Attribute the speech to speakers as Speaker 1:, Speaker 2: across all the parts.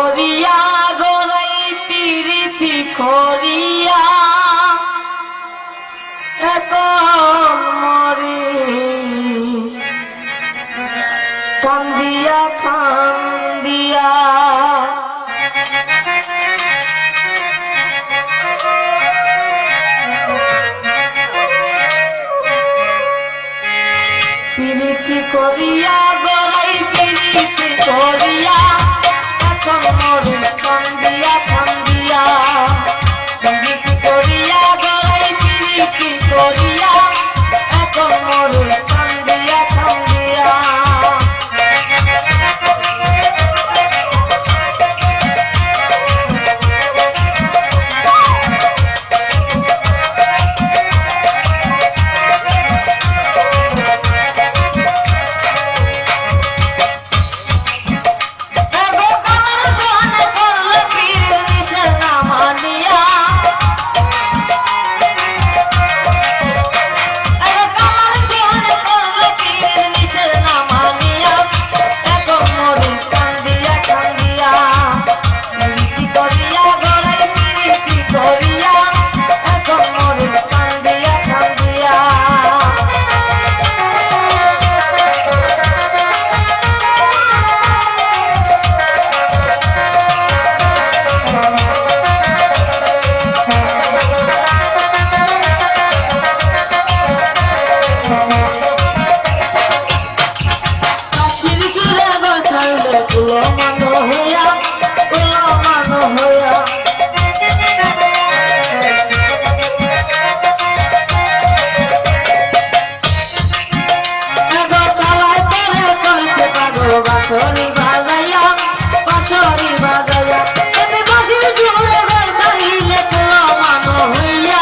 Speaker 1: করিয়া গড়াই পিরিতি করিয়া এখন মরিস কান্দিয়া কান্দিয়া পিরিতি করিয়া গড়াই পিরিতি করিয়া এখন মরিস কান্দিয়া কান্দিয়া পিরিতি করিয়া গড়াই পিরিতি করিয়া এখন মরিস কান্দিয়া কান্দিয়া বাঁশরি বাজাইয়া বাঁশরি বাজাইয়া এতে বাঁশি জুড়ে ঘর সারিলে তোলা মানো হইয়া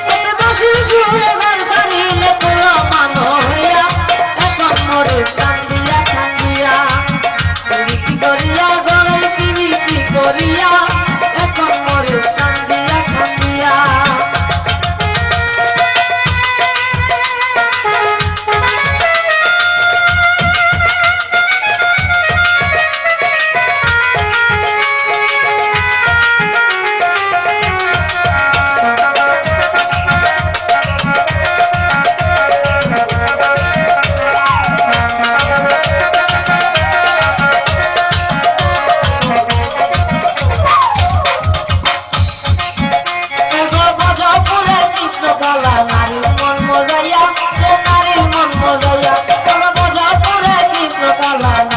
Speaker 1: এতে বাঁশি জুড়ে ঘর সারিলে তোলা মানো হইয়া এখন মরিস কান্দিয়া কান্দিয়া পিরিতি করিয়া গড়াই পিরিতি করিয়া এখন মরিস কান্দিয়া কান্দিয়া নারীর মন মজাইয়া সে নারীর মন মজাইয়া বজা পড়ে কৃষ্ণ কালা।